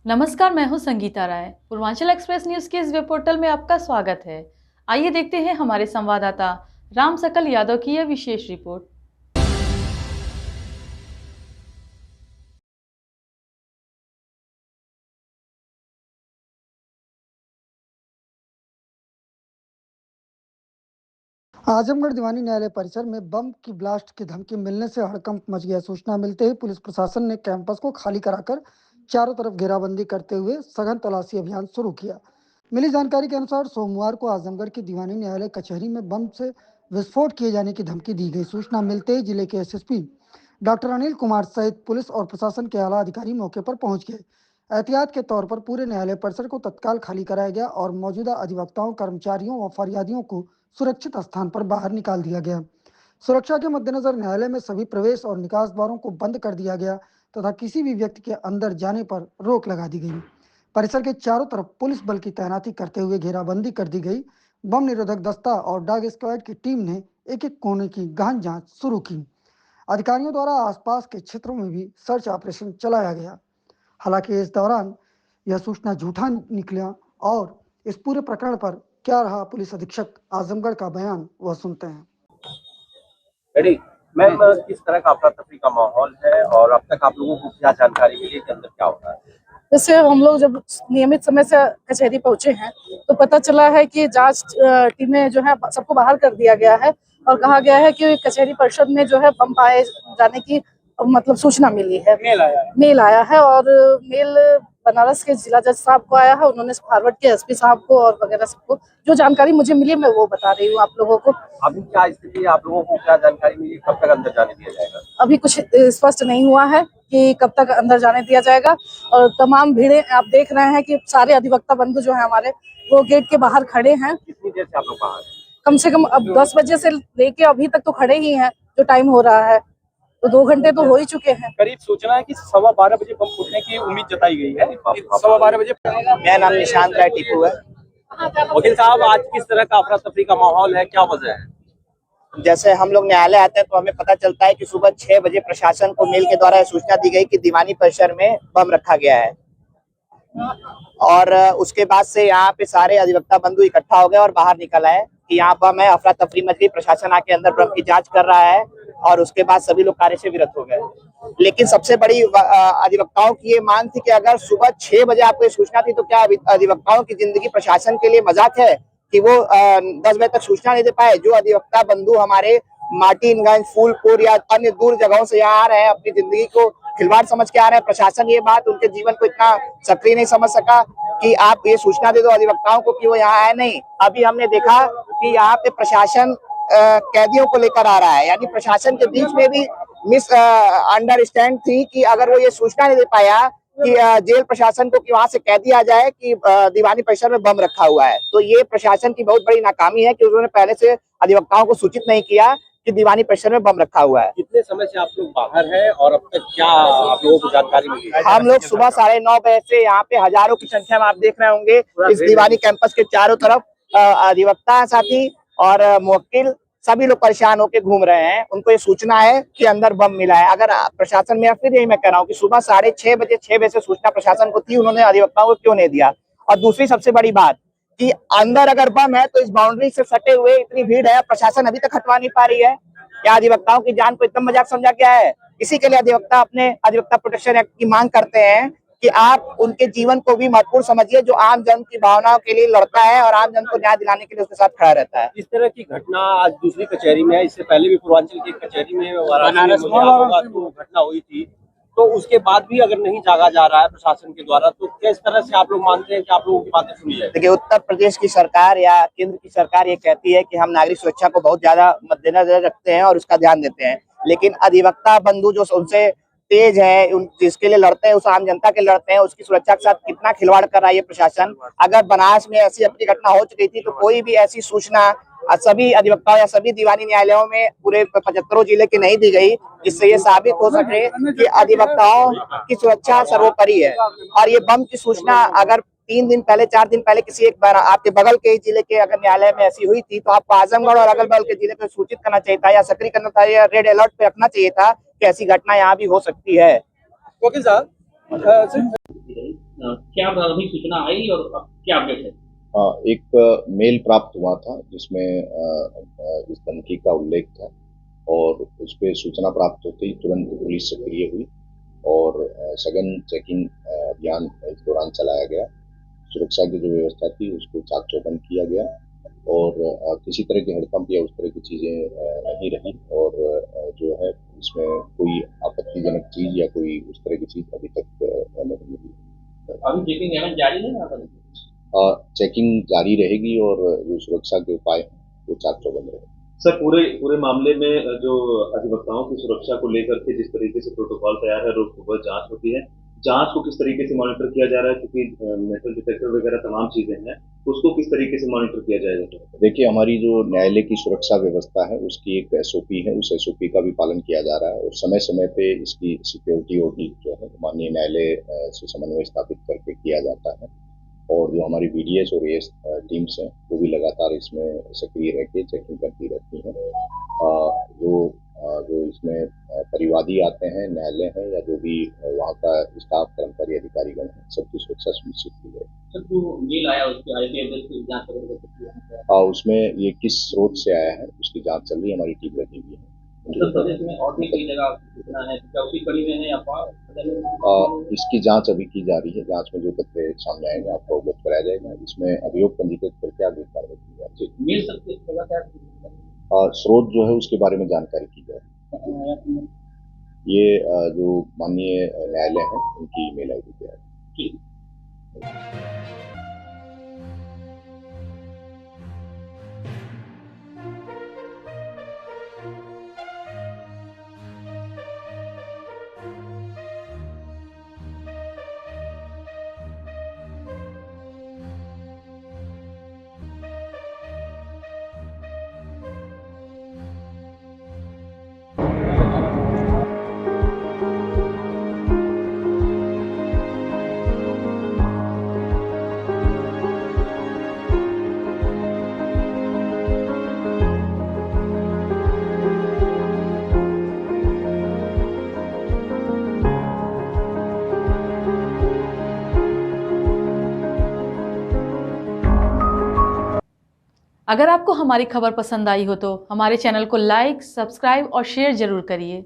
नमस्कार, मैं हूं संगीता राय। पूर्वांचल एक्सप्रेस न्यूज के इस वेब पोर्टल में आपका स्वागत है। आइए देखते हैं हमारे संवाददाता राम सकल यादव की यह विशेष रिपोर्ट। आजमगढ़ दीवानी न्यायालय परिसर में बम की ब्लास्ट की धमकी मिलने से हड़कंप मच गया। सूचना मिलते ही पुलिस प्रशासन ने कैंपस को खाली कराकर चारों तरफ घेराबंदी करते हुए सघन तलाशी अभियान शुरू किया। मिली जानकारी के अनुसार सोमवार को आजमगढ़ की दीवानी न्यायालय कचहरी में बम से विस्फोट किए जाने की धमकी दी गई। सूचना मिलते ही जिले के एसएसपी डॉक्टर अनिल कुमार सहित पुलिस और प्रशासन के आला अधिकारी मौके पर पहुंच गए। एहतियात के तौर पर पूरे न्यायालय परिसर को तत्काल खाली कराया गया और मौजूदा अधिवक्ताओं, कर्मचारियों व फरियादियों को सुरक्षित स्थान पर बाहर निकाल दिया गया। सुरक्षा के मद्देनजर न्यायालय में सभी प्रवेश और निकास द्वारों को बंद कर दिया गया तथा किसी भी व्यक्ति के अंदर जाने पर रोक लगा दी गई। परिसर के चारों तरफ पुलिस बल की तैनाती करते हुए घेराबंदी कर दी गई। बम निरोधक दस्ता और डॉग स्क्वाड की टीम ने एक एक कोने की गहन जांच शुरू की। अधिकारियों द्वारा आसपास के क्षेत्रों में भी सर्च ऑपरेशन चलाया गया। हालांकि इस दौरान यह सूचना झूठा निकला और इस पूरे प्रकरण पर क्या रहा पुलिस अधीक्षक आजमगढ़ का बयान, वह सुनते हैं। मैम, किस तरह का अफरा तफरी का माहौल है और अब तक आप लोगों को क्या जानकारी मिली कि अंदर क्या हो रहा है? जैसे हम लोग जब नियमित समय से कचहरी पहुंचे हैं तो पता चला है कि जांच टीमें जो है सबको बाहर कर दिया गया है और कहा गया है कि कचहरी परिषद में जो है बम पाए जाने की मतलब सूचना मिली है, मेल आया है और मेल बनारस के जिला जज साहब को आया है। उन्होंने फॉरवर्ड किया एसपी साहब को और वगैरह सबको। जो जानकारी मुझे मिली मैं वो बता रही हूँ आप लोगों को। अभी क्या स्थिति है, आप लोगों को क्या जानकारी मिली, कब तक अंदर जाने दिया जाएगा? अभी कुछ स्पष्ट नहीं हुआ है कि कब तक अंदर जाने दिया जाएगा और तमाम भीड़ें आप देख रहे हैं कि सारे अधिवक्ता बंधु जो है हमारे वो गेट के बाहर खड़े हैं। कितनी देर से आप लोग बाहर? कम से कम अब 10 बजे से लेके अभी तक तो खड़े ही हैं। जो टाइम हो रहा है तो 2 घंटे तो हो ही चुके हैं। करीब सूचना है कि 12:15 बजे बम फूटने की उम्मीद जताई गई है। 12:15 बजे। मेरा नाम निशांत राय टीपू है। वकील साहब, आज किस तरह का अफरा तफरी का माहौल है, क्या वजह है? जैसे हम लोग न्यायालय आते हैं तो हमें पता चलता है कि सुबह 6 बजे प्रशासन को मेल के द्वारा सूचना दी गई कि दीवानी परिसर में बम रखा गया है और उसके बाद से यहाँ पे सारे अधिवक्ता बंधु इकट्ठा हो गए और बाहर निकल आए कि यहाँ बम है। अफरा तफरी मच गई, प्रशासन आके अंदर बम की जांच कर रहा है और उसके बाद सभी लोग कार्य से विरत हो गए। लेकिन सबसे बड़ी अधिवक्ताओं की ये मांग थी कि अगर सुबह 6 बजे आपको ये सूचना थी तो क्या अधिवक्ताओं की जिंदगी प्रशासन के लिए मजाक है कि वो 10 बजे तक सूचना नहीं दे पाए? जो अधिवक्ता बंधु हमारे मार्टिनगंज, फूलपुर या अन्य दूर जगहों से यहाँ आ रहे हैं, अपनी जिंदगी को खिलवाड़ समझ के आ रहे हैं, प्रशासन ये बात उनके जीवन को इतना सक्रिय नहीं समझ सका कि आप ये सूचना दे दो अधिवक्ताओं को कि वो यहाँ आए नहीं। अभी हमने देखा कि यहाँ पे प्रशासन कैदियों को लेकर आ रहा है, यानी प्रशासन के बीच में भी मिस अंडरस्टैंड थी कि अगर वो ये सूचना नहीं दे पाया कि जेल प्रशासन को कि वहां से कैदी आ जाए कि दीवानी परिसर में बम रखा हुआ है, तो ये प्रशासन की बहुत बड़ी नाकामी है कि उन्होंने पहले से अधिवक्ताओं को सूचित नहीं किया कि दीवानी परिसर में बम रखा हुआ है। कितने समय से आप लोग बाहर हैं और अब तक क्या आप लोगों को जानकारी मिली? हम लोग सुबह 9:30 बजे से यहाँ पे हजारों की संख्या में आप देख रहे होंगे इस दीवानी कैंपस के चारों तरफ अधिवक्ता साथी और मुवक्किल सभी लोग परेशान होकर घूम रहे हैं। उनको ये सूचना है कि अंदर बम मिला है। अगर प्रशासन में फिर यही मैं कह रहा हूँ कि सुबह 6:30 बजे 6 बजे से सूचना प्रशासन को थी, उन्होंने अधिवक्ताओं को क्यों नहीं दिया? और दूसरी सबसे बड़ी बात कि अंदर अगर बम है तो इस बाउंड्री से सटे हुए इतनी भीड़ है, प्रशासन अभी तक हटवा नहीं पा रही है। क्या अधिवक्ताओं की जान को एकदम मजाक समझा गया है? इसी के लिए अधिवक्ता अपने अधिवक्ता प्रोटेक्शन एक्ट की मांग करते हैं कि आप उनके जीवन को भी महत्वपूर्ण समझिए, जो आम जन की भावनाओं के लिए लड़ता है और आम जन को न्याय दिलाने के लिए उसके साथ खड़ा रहता है। इस तरह की घटना आज दूसरी कचहरी में है, इससे पहले भी पूर्वांचल की कचहरी में बनारस में घटना हुई थी, तो उसके बाद भी अगर नहीं जागा जा रहा है प्रशासन के द्वारा, तो किस तरह से आप लोग मानते हैं कि आप लोगों की बातें सुनी जाए? देखिए, उत्तर प्रदेश की सरकार या केंद्र की सरकार ये कहती है कि हम नागरिक सुरक्षा को बहुत ज्यादा मद्देनजर रखते हैं और उसका ध्यान देते हैं, लेकिन अधिवक्ता बंधु जो उनसे तेज है, जिसके लिए लड़ते हैं, उस आम जनता के लड़ते हैं, उसकी सुरक्षा के साथ कितना खिलवाड़ कर रहा है ये प्रशासन। अगर बनारस में ऐसी अपनी घटना हो चुकी थी तो कोई भी ऐसी सूचना सभी अधिवक्ताओं या सभी दीवानी न्यायालयों में पूरे 75 जिले की नहीं दी गई, जिससे ये साबित हो सके कि अधिवक्ताओं की सुरक्षा सर्वोपरि है। और ये बम की सूचना अगर 3 दिन पहले 4 दिन पहले किसी एक बार आपके बगल के जिले के अगर न्यायालय में ऐसी हुई थी तो आपको आजमगढ़ और अगल बगल के जिले को सूचित करना चाहिए था या सक्रिय करना था या रेड अलर्ट पे रखना चाहिए था कि ऐसी घटना यहाँ भी हो सकती है। वकील साहब, क्या प्रारंभिक सूचना आई और अब क्या अपडेट है? एक मेल प्राप्त हुआ था जिसमें इस धमकी का उल्लेख था और उस पर सूचना प्राप्त होते ही तुरंत पुलिस सक्रिय हुई और सघन चेकिंग अभियान इस दौरान चलाया गया। सुरक्षा की जो व्यवस्था थी उसको चाक चौबंद किया गया और किसी तरह की हड़कंप या उस तरह की चीज़ें नहीं रही और जो है इसमें कोई आपत्तिजनक चीज़ या कोई उस तरह की चीज़ अभी तक नहीं मिली। अभी चेकिंग जारी है ना? चेकिंग जारी रहेगी और जो सुरक्षा के उपाय हैं वो चाक चौबंद रहेंगे। सर, पूरे मामले में जो अधिवक्ताओं की सुरक्षा को लेकर के जिस तरीके से प्रोटोकॉल तैयार है, रोज सुबह जांच होती है, जांच को किस तरीके से मॉनिटर किया जा रहा है, क्योंकि मेटल डिटेक्टर वगैरह तमाम चीजें हैं, उसको किस तरीके से मॉनिटर किया जाएगा? देखिए, हमारी जो न्यायालय की सुरक्षा व्यवस्था है उसकी एक एसओपी है, उस एसओपी का भी पालन किया जा रहा है और समय समय पे इसकी सिक्योरिटी ऑडिट जो है माननीय न्यायालय से समन्वय स्थापित करके किया जाता है और जो हमारी बीडीएस और एएस टीम्स हैं वो भी लगातार इसमें सक्रिय रह के चेकिंग करती रहती हैं। जो इसमें परिवादी आते हैं, न्यायालय है या जो भी वहाँ का स्टाफ, कर्मचारी, अधिकारीगण है, सबकी सुरक्षा सुनिश्चित की जाए। सर, जो मेल आया उसके आईपी एड्रेस की जांच करेंगे? उसमें ये किस स्रोत से आया है उसकी जांच चल रही है, हमारी टीम लगी हुई है। प्रदेश में और भी कई जगह सूचना है, क्या उसी कड़ी में है या इसकी जांच अभी की जा रही है। जांच में जो तथ्य सामने आएंगे आपको अवगत कराया जाएगा। इसमें अभियोग पंजीकृत करके आगे कार्रवाई की जाएगी। स्रोत जो है उसके बारे में जानकारी की जाए। ये जो माननीय न्यायालय है उनकी ईमेल आईडी पे है। अगर आपको हमारी खबर पसंद आई हो तो हमारे चैनल को लाइक, सब्सक्राइब और शेयर जरूर करिए।